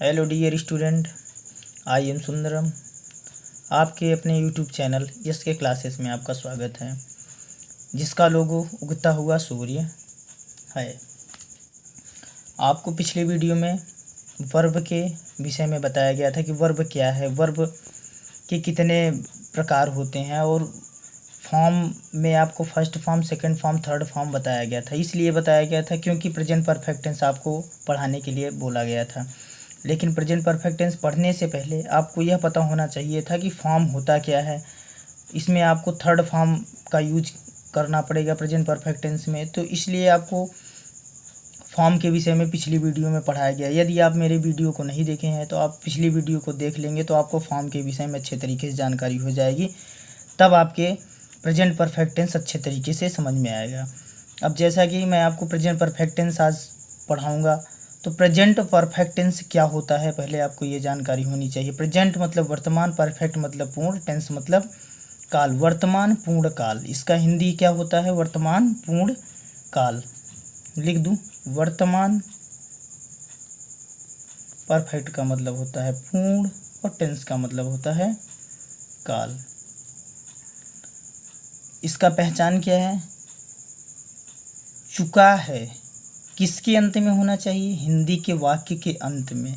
Hello dear student, I am Sundaram. आपके अपने YouTube channel yes के क्लासेस में आपका स्वागत है, जिसका लोगो उगता हुआ सूर्य है। आपको पिछले वीडियो में वर्ब के विषय में बताया गया था कि वर्ब क्या है, वर्ब के कितने प्रकार होते हैं, और फॉर्म में आपको first form, second form, third form बताया गया था। इसलिए बताया गया था क्योंकि प्रेजेंट परफेक्ट टेंस आपको पढ़ाने के लिए बोला गया था। लेकिन प्रेजेंट परफेक्ट टेंस पढ़ने से पहले आपको यह पता होना चाहिए था कि फॉर्म होता क्या है। इसमें आपको थर्ड फॉर्म का यूज करना पड़ेगा प्रेजेंट परफेक्ट टेंस में, तो इसलिए आपको फॉर्म के विषय में पिछली वीडियो में पढ़ाया गया। यदि आप मेरे वीडियो को नहीं देखे हैं तो आप पिछली वीडियो को देख लेंगे तो आपको फॉर्म के विषय में अच्छे तरीके से जानकारी हो जाएगी, तब आपके प्रेजेंट परफेक्ट टेंस अच्छे तरीके से समझ में आएगा। अब जैसा कि मैं आपको प्रेजेंट परफेक्ट टेंस आज पढ़ाऊँगा, तो प्रेजेंट परफेक्ट टेंस क्या होता है पहले आपको ये जानकारी होनी चाहिए। प्रेजेंट मतलब वर्तमान, परफेक्ट मतलब पूर्ण, टेंस मतलब काल, वर्तमान पूर्ण काल। इसका हिंदी क्या होता है? वर्तमान पूर्ण काल। लिख दूं, वर्तमान परफेक्ट का मतलब होता है पूर्ण और टेंस का मतलब होता है काल। इसका पहचान क्या है? चुका है किसके अंत में होना चाहिए? हिंदी के वाक्य के अंत में।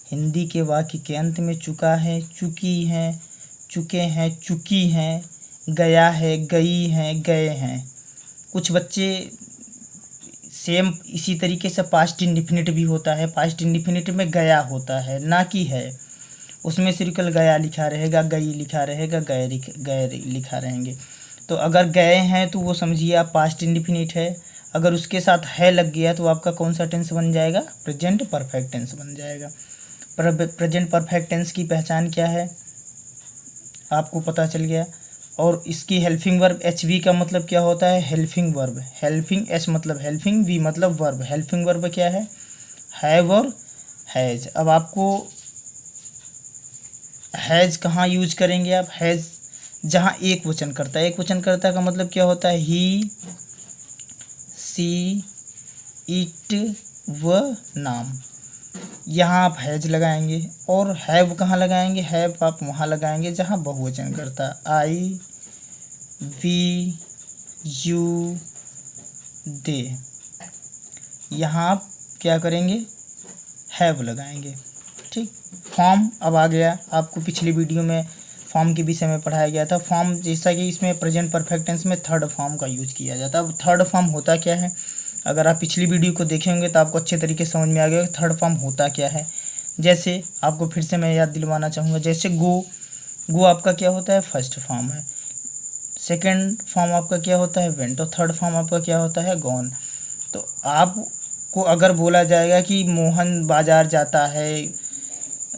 हिंदी के वाक्य के अंत में चुका है, चुकी है, चुके हैं, चुकी हैं, गया है, गई हैं, गए हैं। कुछ बच्चे सेम इसी तरीके से पास्ट इंडिफिनिट भी होता है। पास्ट इंडिफिनिट में गया होता है, ना कि है। उसमें सिर्फ केवल गया लिखा रहेगा, गई लिखा रहेगा, गए लिखा रहेंगे। तो अगर गए हैं तो वो समझिए आप पास्ट इंडिफिनिट है। अगर उसके साथ है लग गया तो आपका कौन सा टेंस बन जाएगा? प्रेजेंट परफेक्ट टेंस बन जाएगा। प्रेजेंट परफेक्ट टेंस की पहचान क्या है आपको पता चल गया। और इसकी हेल्पिंग वर्ब, एच वी का मतलब क्या होता है? Helping verb. हेल्पिंग, एच मतलब हेल्पिंग, वी मतलब वर्ब। हेल्पिंग वर्ब क्या है? हैव और हैज। अब आपको हैज कहाँ यूज करेंगे आप? हैज जहाँ एक वचन करता है। एक वचन करता का मतलब क्या होता है? ही, सी, इट, व, नाम। यहाँ आप हैज लगाएंगे। और हैव कहाँ लगाएंगे? हैव आप वहाँ लगाएंगे जहाँ बहुवचन करता। आई, वी, यू, दे। यहाँ आप क्या करेंगे? हैव लगाएंगे। ठीक। फॉर्म अब आ गया। आपको पिछली वीडियो में फॉर्म के विषय में पढ़ाया गया था। फॉर्म जैसा कि इसमें प्रेजेंट परफेक्ट टेंस में थर्ड फॉर्म का यूज किया जाता है। अब थर्ड फॉर्म होता क्या है? अगर आप पिछली वीडियो को देखे होंगे तो आपको अच्छे तरीके से समझ में आ गया थर्ड फॉर्म होता क्या है। जैसे आपको फिर से मैं याद दिलवाना चाहूँगा, जैसे गो। गो आपका क्या होता है? फर्स्ट फॉर्म है। सेकेंड फॉर्म आपका क्या होता है? वेंट। और थर्ड फॉर्म आपका क्या होता है? गॉन। तो आपको अगर बोला जाएगा कि मोहन बाजार जाता है,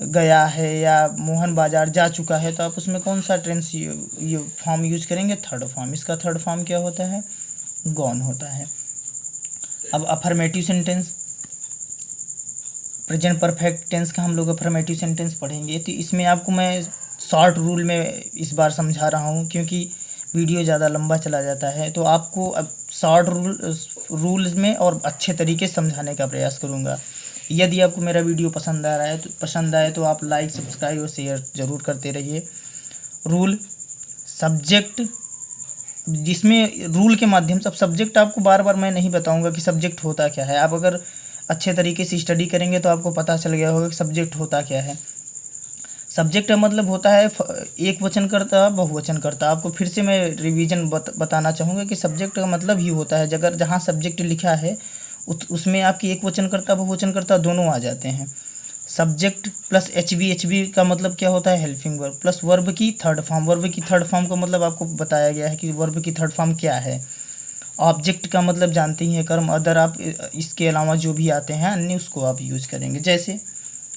गया है, या मोहन बाजार जा चुका है, तो आप उसमें कौन सा टेंस ये फॉर्म यूज करेंगे? Third form. इसका थर्ड फॉर्म क्या होता है? गॉन होता है। अब affirmative sentence, present perfect tense का हम लोग अफर्मेटिव सेंटेंस पढ़ेंगे। तो इसमें आपको मैं शॉर्ट रूल में इस बार समझा रहा हूँ, क्योंकि वीडियो ज़्यादा लंबा चला जाता है। तो आपको अब शॉर्ट रूल्स में और अच्छे तरीके से समझाने का प्रयास करूँगा। यदि आपको मेरा वीडियो पसंद आए तो आप लाइक, सब्सक्राइब और शेयर ज़रूर करते रहिए। रूल, सब्जेक्ट, जिसमें रूल के माध्यम से, अब सब्जेक्ट आपको बार बार मैं नहीं बताऊंगा कि सब्जेक्ट होता क्या है। आप अगर अच्छे तरीके से स्टडी करेंगे तो आपको पता चल गया होगा कि सब्जेक्ट होता क्या है। सब्जेक्ट का मतलब होता है एक वचन करता, बहुवचन करता। आपको फिर से मैं रिवीजन बताना चाहूँगा कि सब्जेक्ट का मतलब ही होता है अगर जहाँ सब्जेक्ट लिखा है उसमें आपकी एक वचन करता, बहुवचन करता दोनों आ जाते हैं। सब्जेक्ट प्लस एच वी का मतलब क्या होता है? हेल्पिंग वर्ब प्लस वर्ब की थर्ड फॉर्म। वर्ब की थर्ड फॉर्म का मतलब आपको बताया गया है कि वर्ब की थर्ड फॉर्म क्या है। ऑब्जेक्ट का मतलब जानते ही हैं, कर्म। अदर आप इसके अलावा जो भी आते हैं अन्य, उसको आप यूज करेंगे। जैसे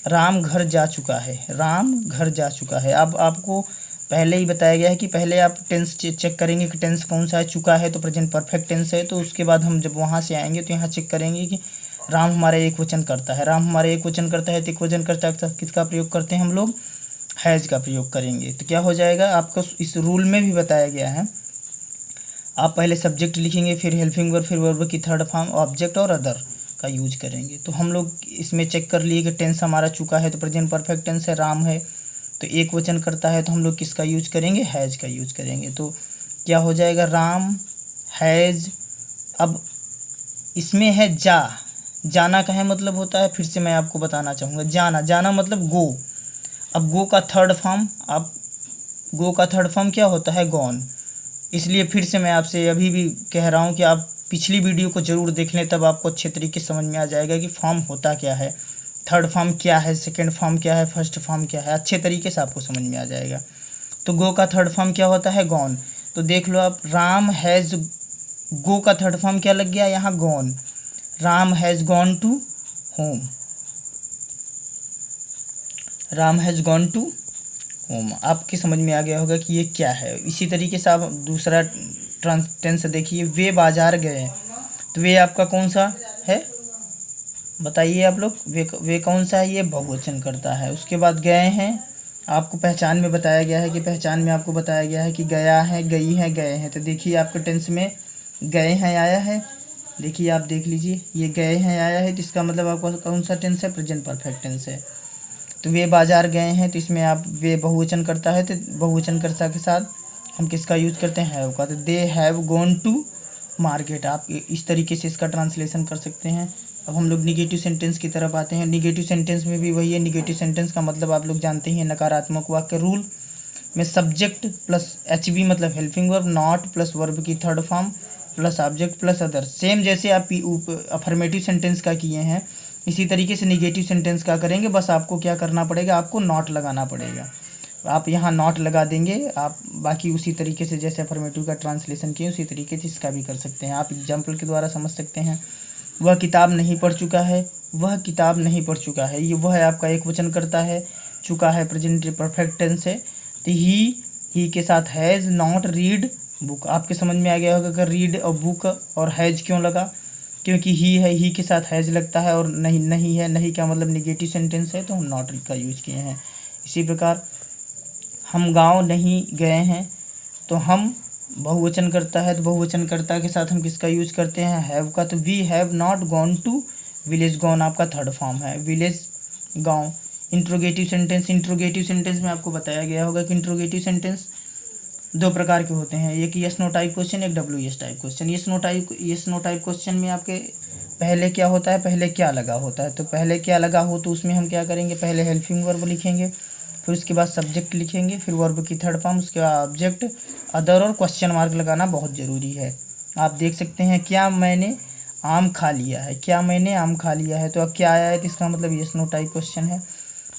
राम घर जा चुका है, राम घर जा चुका है। अब आपको पहले ही बताया गया है कि पहले आप टेंस चेक करेंगे कि टेंस कौन सा है। चुका है तो प्रेजेंट परफेक्ट टेंस है। तो उसके बाद हम जब वहाँ से आएंगे तो यहाँ चेक करेंगे कि राम हमारा एक वचन करता है। राम हमारा एक वचन करता है तो एक वचन करता है किसका प्रयोग करते हैं हम लोग? हैज का प्रयोग करेंगे। तो क्या हो जाएगा? आपको इस रूल में भी बताया गया है। आप पहले सब्जेक्ट लिखेंगे, फिर हेल्पिंग वर्ब, फिर वर्ब की थर्ड फॉर्म, ऑब्जेक्ट और अदर का यूज करेंगे। तो हम लोग इसमें चेक कर लिए कि टेंस हमारा चुका है तो प्रेजेंट परफेक्ट टेंस है, राम है तो एक वचन करता है तो हम लोग किसका यूज करेंगे, हैज़ का यूज करेंगे। तो क्या हो जाएगा, राम हैज़। अब इसमें है जाना का है मतलब होता है, फिर से मैं आपको बताना चाहूँगा, जाना मतलब गो। अब गो का थर्ड फॉर्म क्या होता है, गॉन। इसलिए फिर से मैं आपसे अभी भी कह रहा हूँ कि आप पिछली वीडियो को ज़रूर देख लें, तब आपको अच्छे तरीके से समझ में आ जाएगा कि फॉर्म होता क्या है, थर्ड फॉर्म क्या है, सेकंड फॉर्म क्या है, फर्स्ट फॉर्म क्या है, अच्छे तरीके से आपको समझ में आ जाएगा। तो गो का थर्ड फॉर्म क्या होता है, गॉन। तो देख लो आप, राम हैज़, गो का थर्ड फॉर्म क्या लग गया यहाँ, gone. Ram has gone to home, Ram has gone to home. आपके समझ में आ गया होगा कि ये क्या है। इसी तरीके से आप दूसरा टेंस देखिए, वे बाजार गए। तो वे आपका कौन सा है, बताइए आप लोग, वे कौन सा है, ये बहुवचन करता है। उसके बाद गए हैं, आपको पहचान में बताया गया है कि पहचान में आपको बताया गया है कि गया है, गई है, गए हैं। तो देखिए आपके टेंस में गए हैं आया है, देखिए आप देख लीजिए ये गए हैं आया है, तो इसका मतलब आपका कौन सा टेंस है, प्रेजेंट परफेक्ट टेंस है। तो वे बाजार गए हैं, तो इसमें आप वे बहुवचन करता है, तो बहुवचन कर्ता के साथ हम किसका यूज़ करते हैं, हैव का। तो they have gone to market, आप इस तरीके से इसका ट्रांसलेशन कर सकते हैं। अब हम लोग निगेटिव सेंटेंस की तरफ आते हैं। निगेटिव सेंटेंस में भी वही है, निगेटिव सेंटेंस का मतलब आप लोग जानते ही हैं, नकारात्मक वाक्य रूल में सब्जेक्ट प्लस HV मतलब helping verb, not plus verb की third form plus object plus other. Same जैसे आप अफर्मेटिव सेंटेंस का किए हैं, इसी तरीके से निगेटिव सेंटेंस का करेंगे। बस आपको क्या करना पड़ेगा, आपको नॉट लगाना पड़ेगा। आप यहाँ नॉट लगा देंगे, आप बाकी उसी तरीके से जैसे अफर्मेटिव का ट्रांसलेशन किए उसी तरीके से इसका भी कर सकते हैं। आप एग्जाम्पल के द्वारा समझ सकते हैं। वह किताब नहीं पढ़ चुका है, वह किताब नहीं पढ़ चुका है, ये वह है आपका एक वचन करता है, चुका है प्रेजेंट परफेक्ट टेंस है। तो ही के साथ हैज़ नॉट रीड बुक। आपके समझ में आ गया होगा कि रीड और बुक और हैज़ क्यों लगा, क्योंकि ही है, ही के साथ हैज़ लगता है, और नहीं है, नहीं क्या मतलब निगेटिव सेंटेंस है, तो हम नॉट का यूज़ किए हैं। इसी प्रकार हम गांव नहीं गए हैं, तो हम बहुवचन करता है, तो बहुवचन कर्ता के साथ हम किसका यूज़ करते हैं, हैव का। तो we have not gone to village, gone आपका थर्ड फॉर्म है, विलेज गांव। इंट्रोगेटिव सेंटेंस में आपको बताया गया होगा कि इंट्रोगेटिव सेंटेंस दो प्रकार के होते हैं, एक यस नो टाइप क्वेश्चन, एक WS type question. Yes no type question में आपके पहले क्या होता है, पहले क्या लगा होता है। तो पहले क्या लगा हो तो उसमें हम क्या करेंगे, पहले हेल्पिंग वर्ब लिखेंगे, फिर उसके बाद सब्जेक्ट लिखेंगे, फिर वर्ब की थर्ड फॉर्म, उसके बाद ऑब्जेक्ट, अदर और क्वेश्चन मार्क लगाना बहुत ज़रूरी है। आप देख सकते हैं, क्या मैंने आम खा लिया है, क्या मैंने आम खा लिया है। तो अब क्या आया है, तो इसका मतलब यस नो टाइप क्वेश्चन है।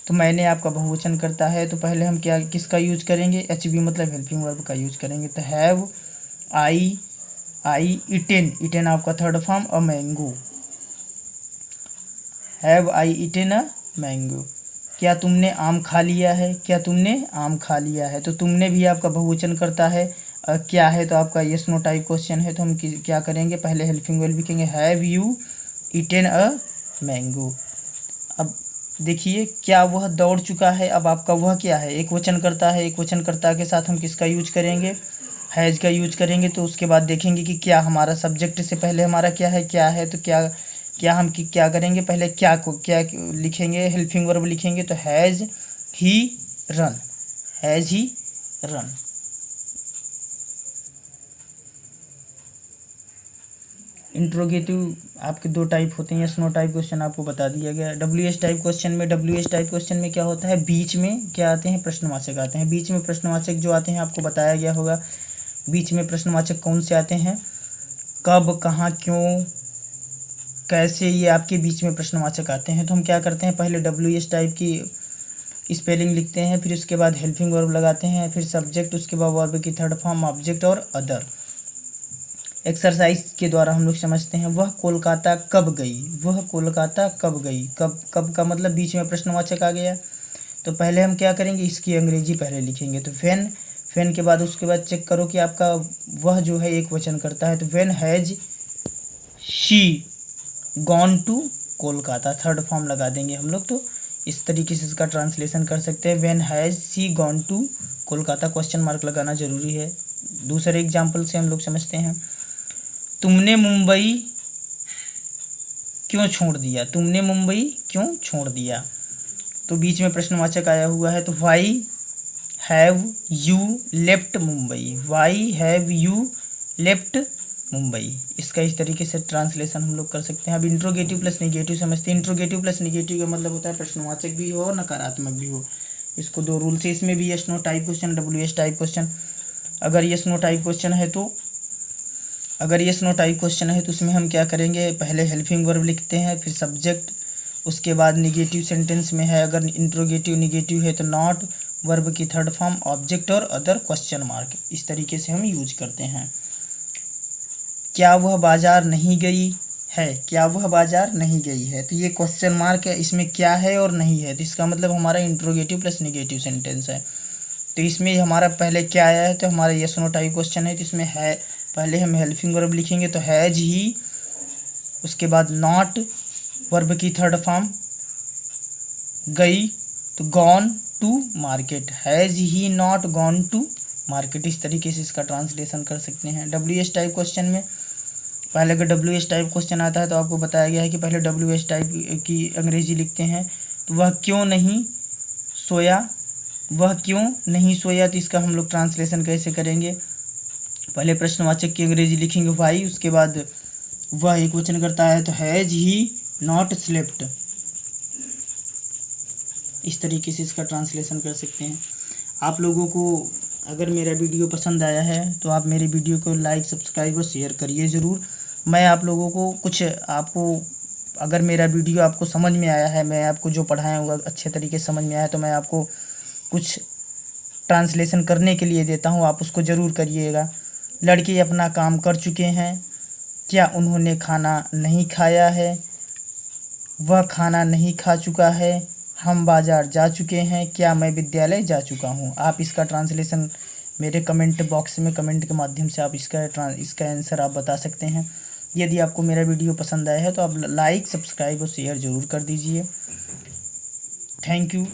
तो मैंने आपका बहुवचन करता है, तो पहले हम क्या किसका यूज करेंगे, HV मतलब हेल्पिंग वर्ब का यूज करेंगे। तो हैव आई इटेन आपका third form, a mango. Have I eaten a mango, क्या तुमने आम खा लिया है, क्या तुमने आम खा लिया है। तो तुमने भी आपका बहुवचन करता है, क्या है, तो आपका यस नो टाइप क्वेश्चन है। तो हम क्या करेंगे, पहले हेल्पिंग वर्ब लिखेंगे, have you eaten a mango. अब देखिए, क्या वह दौड़ चुका है। अब आपका वह क्या है, एक वचन करता है, एक वचन कर्ता के साथ हम किसका यूज करेंगे, हैज़ का यूज करेंगे। तो उसके बाद देखेंगे कि क्या हमारा सब्जेक्ट से पहले हमारा क्या है, तो क्या हम क्या करेंगे, पहले क्या लिखेंगे, हेल्पिंग वर्ब लिखेंगे। तो has he run, has he run. Interrogative आपके दो टाइप होते हैं, यस नो टाइप क्वेश्चन आपको बता दिया गया। WS टाइप क्वेश्चन में क्या होता है, बीच में क्या आते हैं, प्रश्नवाचक आते हैं। बीच में प्रश्नवाचक जो आते हैं आपको बताया गया होगा, बीच में प्रश्नवाचक कौन से आते हैं, कब, कहाँ, क्यों, कैसे, ये आपके बीच में प्रश्नवाचक आते हैं। तो हम क्या करते हैं, पहले WS टाइप की स्पेलिंग लिखते हैं, फिर उसके बाद हेल्पिंग वर्ब लगाते हैं, फिर सब्जेक्ट, उसके बाद वर्ब की थर्ड फॉर्म, ऑब्जेक्ट और अदर। एक्सरसाइज के द्वारा हम लोग समझते हैं, वह कोलकाता कब गई, वह कोलकाता कब गई। कब का मतलब बीच में प्रश्नवाचक आ गया। तो पहले हम क्या करेंगे, इसकी अंग्रेजी पहले लिखेंगे। तो व्हेन के बाद उसके बाद चेक करो कि आपका वह जो है एक वचन करता है। तो when has she gone to Kolkata, third form लगा देंगे हम लोग। तो इस तरीके से इसका ट्रांसलेशन कर सकते हैं, when has she gone to Kolkata, question mark लगाना जरूरी है। दूसरे एग्जाम्पल से हम लोग समझते हैं, तुमने मुंबई क्यों छोड़ दिया, तुमने मुंबई क्यों छोड़ दिया। तो बीच में प्रश्नवाचक आया हुआ है, तो why have you left Mumbai, why have you left Mumbai. इसका इस तरीके से ट्रांसलेशन हम लोग कर सकते हैं। अब इंट्रोगेटिव प्लस निगेटिव समझते हैं। इंट्रोगेटिव प्लस निगेटिव का मतलब होता है प्रश्नवाचक भी हो और नकारात्मक भी हो। इसको दो रूल से, इसमें भी yes no type question, WH type question. अगर यस नो टाइप क्वेश्चन है तो उसमें हम क्या करेंगे, पहले हेल्पिंग वर्ब लिखते हैं, फिर सब्जेक्ट, उसके बाद निगेटिव सेंटेंस में है अगर इंट्रोगेटिव निगेटिव है तो नॉट, वर्ब की थर्ड फॉर्म ऑब्जेक्ट और अदर क्वेश्चन मार्क। इस तरीके से हम यूज करते हैं। क्या वह बाजार नहीं गई है, क्या वह बाजार नहीं गई है, तो ये क्वेश्चन मार्क है, इसमें क्या है और नहीं है, तो इसका मतलब हमारा इंट्रोगेटिव प्लस निगेटिव सेंटेंस है। तो इसमें हमारा पहले क्या आया है, तो हमारा यस नो टाइप क्वेश्चन है, तो इसमें है, पहले हम हेल्पिंग वर्ब लिखेंगे तो हैज ही, उसके बाद नॉट, वर्ब की थर्ड फॉर्म गई तो gone to market, has he not gone to market. इस तरीके से इसका ट्रांसलेशन कर सकते हैं। WH टाइप क्वेश्चन में पहले अगर WH टाइप क्वेश्चन आता है तो आपको बताया गया है कि पहले WH टाइप की अंग्रेजी लिखते हैं। तो वह क्यों नहीं सोया, वह क्यों नहीं सोया, तो इसका हम लोग ट्रांसलेशन कैसे करेंगे, पहले प्रश्नवाचक की अंग्रेजी लिखेंगे वाई, उसके बाद वह एक वचन करता है तो हैज ही नॉट स्लेप्ट। इस तरीके से इसका ट्रांसलेशन कर सकते हैं। आप लोगों को अगर मेरा वीडियो पसंद आया है तो आप मेरे वीडियो को लाइक, सब्सक्राइब और शेयर करिए ज़रूर। मैं आप लोगों को कुछ, आपको अगर मेरा वीडियो आपको समझ में आया है, मैं आपको जो पढ़ाया हूँ अच्छे तरीके से समझ में आया, तो मैं आपको कुछ ट्रांसलेशन करने के लिए देता हूँ, आप उसको ज़रूर करिएगा। लड़के अपना काम कर चुके हैं, क्या उन्होंने खाना नहीं खाया है, वह खाना नहीं खा चुका है, हम बाज़ार जा चुके हैं, क्या मैं विद्यालय जा चुका हूँ। आप इसका ट्रांसलेशन मेरे कमेंट बॉक्स में कमेंट के माध्यम से आप इसका आंसर आप बता सकते हैं। यदि आपको मेरा वीडियो पसंद आया है तो आप लाइक, सब्सक्राइब और शेयर ज़रूर कर दीजिए। Thank you.